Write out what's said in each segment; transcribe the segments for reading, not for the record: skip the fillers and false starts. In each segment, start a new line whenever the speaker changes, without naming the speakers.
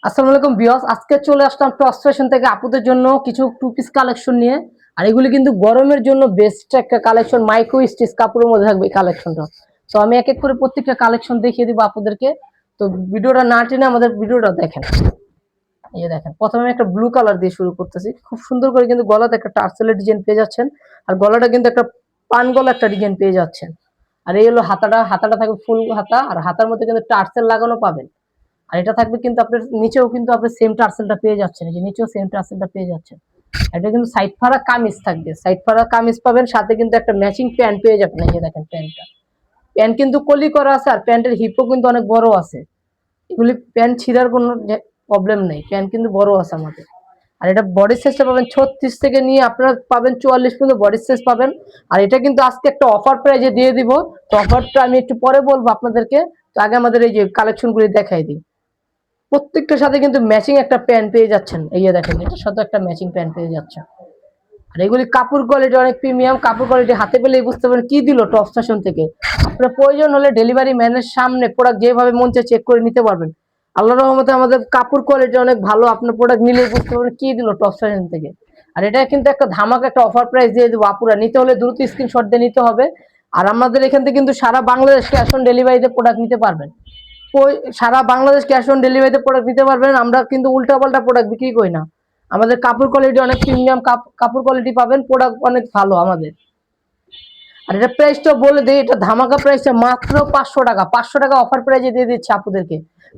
আসসালামু আলাইকুম ভিউয়ার্স, আজকে চলে আসলাম টস ফ্যাশন থেকে আপুদের জন্য কিছু টু পিস কালেকশন নিয়ে। আর এগুলি কিন্তু গরমের জন্য বেস্ট একটা কালেকশন, মাইক্রো স্টিচ কাপড়ের মধ্যে থাকবে এই কালেকশনটা। তো আমি এক এক করে প্রত্যেকটা কালেকশন দেখিয়ে দিব আপনাদেরকে। তো ভিডিওটা না টেনে আমাদের ভিডিওটা দেখেন। এই দেখেন, প্রথমে আমি একটা ব্লু কালার দিয়ে শুরু করতেছি। খুব সুন্দর করে কিন্তু গলাতে একটা টার্সেলের ডিজাইন পেয়ে যাচ্ছেন। আর গলাটা কিন্তু একটা পান গলা একটা ডিজাইন পেয়ে যাচ্ছেন। আর এই হলো হাতাটা, হাতাটা থাকবে ফুল হাতা, আর হাতার মধ্যে কিন্তু টার্সেল লাগানো পাবেন। আর এটা থাকবে কিন্তু আপনার নিচেও কিন্তু আপনি সেম টার্সেলটা পেয়ে যাচ্ছেন, এই যে নিচেও সেম টার্সেলটা পেয়ে যাচ্ছেন। এটা কিন্তু সাইড ফাড়া কামিজ থাকবে, সাইড ফাড়া কামিজ পাবেন, সাথে কিন্তু একটা ম্যাচিং প্যান্ট পেয়ে যাবেন। এই যে দেখেন প্যান্টটা, প্যান্ট কিন্তু কলি করা আছে, আর প্যান্টের হিপও কিন্তু অনেক বড় আছে। এগুলি প্যান্ট ছিঁড়ার কোনো প্রবলেম নেই, প্যান্ট কিন্তু বড় আছে আমাদের। আর এটা বডি সাইজটা পাবেন 36 থেকে নিয়ে আপনারা পাবেন 44 পর্যন্ত বডি সাইজ পাবেন। আর এটা কিন্তু আজকে একটা অফার প্রাইজে দিয়ে দিব। তো অফারটা আমি একটু পরে বলবো আপনাদেরকে। তো আগে আমাদের এই যে কালেকশনগুলি দেখাই দিই। প্রত্যেকটার সাথে কিন্তু ম্যাচিং একটা প্যান্ট পেয়ে যাচ্ছেন। এই যে দেখেন, এটার সাথে একটা ম্যাচিং প্যান্ট পেয়ে যাচ্ছেন। আর এগুলি কাপড় কোয়ালিটি অনেক প্রিমিয়াম কাপড় কোয়ালিটি, হাতে পেলেই বুঝতে পারেন কি দিল টপ ফ্যাশন থেকে। আপনার প্রয়োজন হলে ডেলিভারি ম্যানের সামনে প্রোডাক্ট যেভাবে মন চায় চেক করে নিতে পারবেন। আল্লাহর রহমতে আমাদের কাপড় কোয়ালিটি অনেক ভালো, আপনার প্রোডাক্ট নিলেই বুঝতে পারবেন কি দিল টপ ফ্যাশন থেকে। আর এটা কিন্তু একটা ধামাকা একটা অফার প্রাইস দিয়ে দেবো। আপুরা নিতে হলে দ্রুত স্ক্রিনশট দিয়ে নিতে হবে। আর আমাদের এখান থেকে কিন্তু সারা বাংলাদেশ ক্যাশ অন ডেলিভারিতে প্রোডাক্ট নিতে পারবেন। সারা বাংলাদেশ ক্যাশ অন ডেলিভারিতে প্রোডাক্ট নিতে পারবেন। আমরা কিন্তু উল্টাপাল্টা প্রোডাক্ট বিক্রি করি না। আমাদের কাপড় কোয়ালিটি অনেক প্রিমিয়াম কাপড় কোয়ালিটি পাবেন, প্রোডাক্ট অনেক ভালো আমাদের। আর এটা প্রাইসটা বলে দিই, এটা ধামাকা প্রাইসটা মাত্র 500 টাকা। 500 টাকা অফার প্রাইজে দিয়ে দিচ্ছি আপুদেরকে।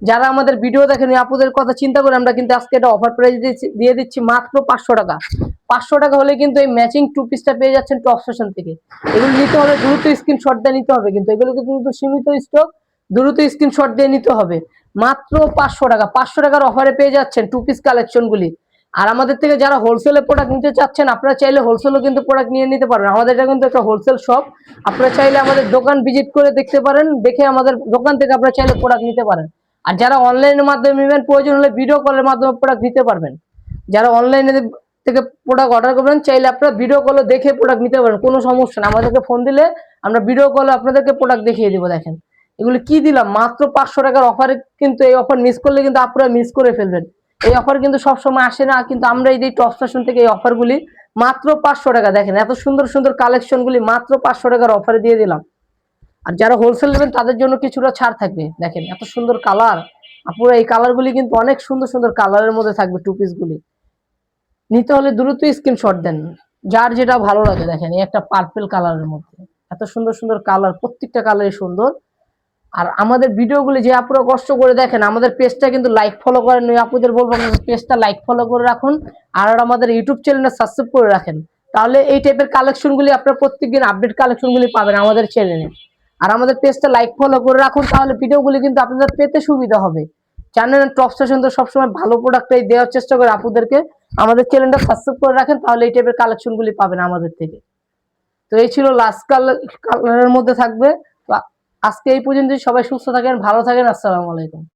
যারা আমাদের ভিডিও দেখেন আপুদের কথা চিন্তা করে আমরা কিন্তু আজকে এটা অফার প্রাইজে দিয়ে দিচ্ছি মাত্র 500 টাকা। 500 টাকা হলে কিন্তু এই ম্যাচিং টু পিসটা পেয়ে যাচ্ছেন টপ ফ্যাশন থেকে। এগুলো নিতে হলে দ্রুত স্ক্রিনশট দিয়ে নিতে হবে, কিন্তু এগুলো কিন্তু সীমিত স্টক, দ্রুত স্ক্রিনশট দিয়ে নিতে হবে। মাত্র 500 টাকা, 500 টাকার অফারে পেয়ে যাচ্ছেন টু পিস কালেকশনগুলি। আর আমাদের থেকে যারা হোলসেলে প্রোডাক্ট নিতে চাচ্ছেন, আপনারা চাইলে হোলসেলও কিন্তু প্রোডাক্ট নিয়ে নিতে পারবেন। আমাদের এটা কিন্তু একটা হোলসেল শপ। আপনারা চাইলে আমাদের দোকান ভিজিট করে দেখতে পারেন, দেখে আমাদের দোকান থেকে আপনারা চাইলে প্রোডাক্ট নিতে পারেন। আর যারা অনলাইনের মাধ্যমে নেবেন, প্রয়োজন হলে ভিডিও কলের মাধ্যমে প্রোডাক্ট নিতে পারবেন। যারা অনলাইনে থেকে প্রোডাক্ট অর্ডার করবেন, চাইলে আপনারা ভিডিও কলে দেখে প্রোডাক্ট নিতে পারেন, কোনো সমস্যা না। আমাদেরকে ফোন দিলে আমরা ভিডিও কলে আপনাদেরকে প্রোডাক্ট দেখিয়ে দিব। দেখেন এগুলো কি দিলাম, মাত্র 500 টাকার অফারে। কিন্তু এই অফার মিস করলে কিন্তু আপনারা মিস করে ফেলবেন। এই অফার কিন্তু সবসময় আসে না, কিন্তু আমরা এই যে টপ ফ্যাশন থেকে এই অফারগুলি মাত্র 500 টাকা, দেখেন এত সুন্দর সুন্দর কালেকশনগুলি মাত্র 500 টাকার অফারে দিয়ে দিলাম। আর যারা হোলসেল নেবেন তাদের জন্য কিছুটা ছাড় থাকবে। দেখেন এত সুন্দর কালার, আপুরা এই কালারগুলি কিন্তু অনেক সুন্দর সুন্দর কালারের মধ্যে থাকবে টু পিসগুলি। নিতে হলে দ্রুত স্ক্রিনশট দেন, যার যেটা ভালো লাগে। দেখেন এই একটা পার্পল কালারের মধ্যে এত সুন্দর সুন্দর কালার, প্রত্যেকটা কালারই সুন্দর। আর আমাদের ভিডিওগুলি যে আপুরা কষ্ট করে দেখেন, আমাদের পেজটা কিন্তু লাইক ফলো করেন, ওই আপুদের বলবো আমাদের পেজটা লাইক ফলো করে রাখুন। আর আমাদের ইউটিউব চ্যানেলটা সাবস্ক্রাইব করে রাখেন, তাহলে এই টাইপের কালেকশনগুলি আপনারা প্রত্যেকদিন আপডেট কালেকশনগুলি পাবেন আমাদের চ্যানেলে। আর আমাদের পেজটা লাইক ফলো করে রাখুন, তাহলে ভিডিওগুলি কিন্তু আপনাদের পেতে সুবিধা হবে। জানেন টপ স্টেশন তো সবসময় ভালো প্রোডাক্টটাই দেওয়ার চেষ্টা করে আপুদেরকে। আমাদের চ্যানেলটা সাবস্ক্রাইব করে রাখেন, তাহলে এই টাইপের কালেকশনগুলি পাবেন আমাদের থেকে। তো এই ছিল লাস্ট কালারের মধ্যে থাকবে। তো আজকে এই পর্যন্ত, সবাই সুস্থ থাকেন, ভালো থাকেন, আসসালামু আলাইকুম।